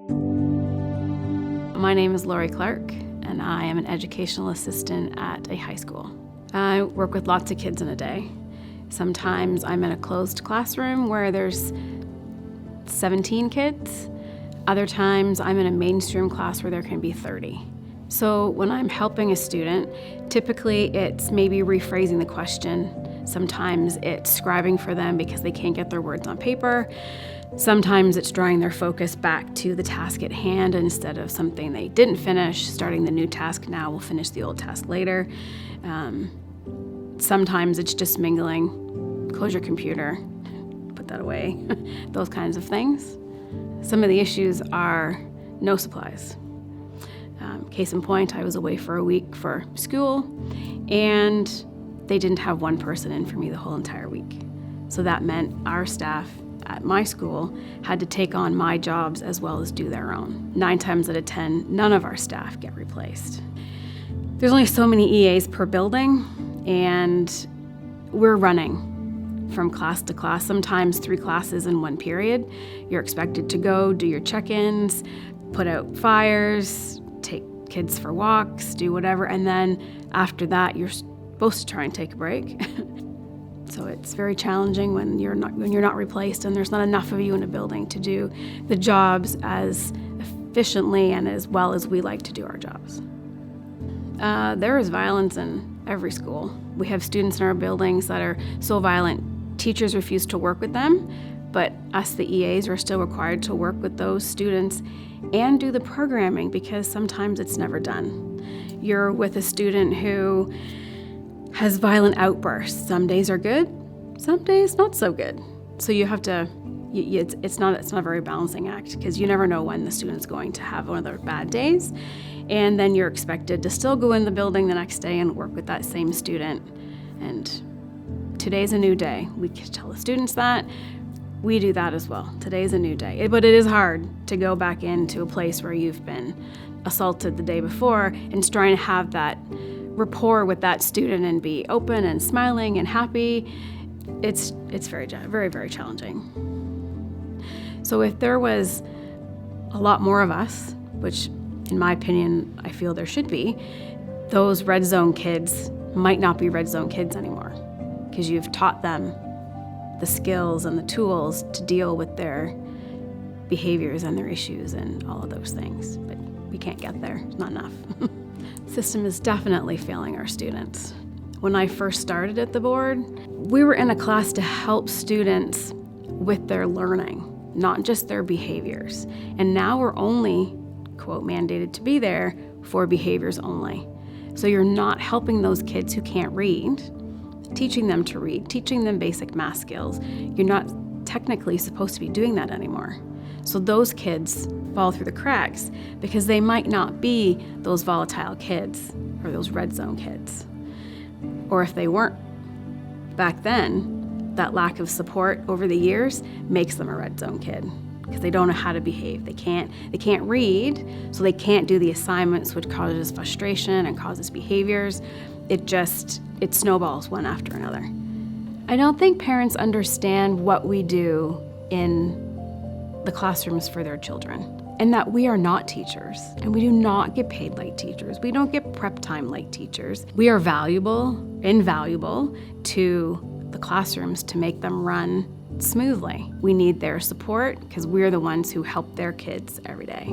My name is Laurie Clarke, and I am an educational assistant at a high school. I work with lots of kids in a day. Sometimes I'm in a closed classroom where there's 17 kids. Other times I'm in a mainstream class where there can be 30. So when I'm helping a student, typically it's maybe rephrasing the question. Sometimes it's scribing for them because they can't get their words on paper. Sometimes it's drawing their focus back to the task at hand instead of something they didn't finish, starting the new task now, we'll finish the old task later. Sometimes it's just mingling, close your computer, put that away, those kinds of things. Some of the issues are no supplies. Case in point, I was away for a week for school, and they didn't have one person in for me the whole entire week. So that meant our staff at my school had to take on my jobs as well as do their own. 9 times out of 10, none of our staff get replaced. There's only so many EAs per building, and we're running from class to class, sometimes 3 classes in one period. You're expected to go do your check-ins, put out fires, take kids for walks, do whatever, and then after that you're supposed to try and take a break. So it's very challenging when you're not replaced and there's not enough of you in a building to do the jobs as efficiently and as well as we like to do our jobs. There is violence in every school. We have students in our buildings that are so violent, teachers refuse to work with them, but us, the EAs, are still required to work with those students and do the programming because sometimes it's never done. You're with a student who has violent outbursts. Some days are good, some days not so good. So you have to, it's not a very balancing act because you never know when the student's going to have one of their bad days. And then you're expected to still go in the building the next day and work with that same student. And today's a new day. We can tell the students that. We do that as well. Today's a new day. But it is hard to go back into a place where you've been assaulted the day before and trying to have that rapport with that student and be open and smiling and happy. It's very, very, very challenging. So if there was a lot more of us, which in my opinion, I feel there should be, those red zone kids might not be red zone kids anymore because you've taught them the skills and the tools to deal with their behaviors and their issues and all of those things. But we can't get there, it's not enough. The system is definitely failing our students. When I first started at the board, we were in a class to help students with their learning, not just their behaviors. And now we're only, quote, mandated to be there for behaviors only. So you're not helping those kids who can't read, teaching them to read, teaching them basic math skills. You're not technically supposed to be doing that anymore. So those kids fall through the cracks because they might not be those volatile kids or those red zone kids. Or if they weren't back then, that lack of support over the years makes them a red zone kid because they don't know how to behave. They can't read, so they can't do the assignments, which causes frustration and causes behaviors. It snowballs one after another. I don't think parents understand what we do in the classrooms for their children, and that we are not teachers, and we do not get paid like teachers. We don't get prep time like teachers. We are invaluable to the classrooms to make them run smoothly. We need their support because we're the ones who help their kids every day.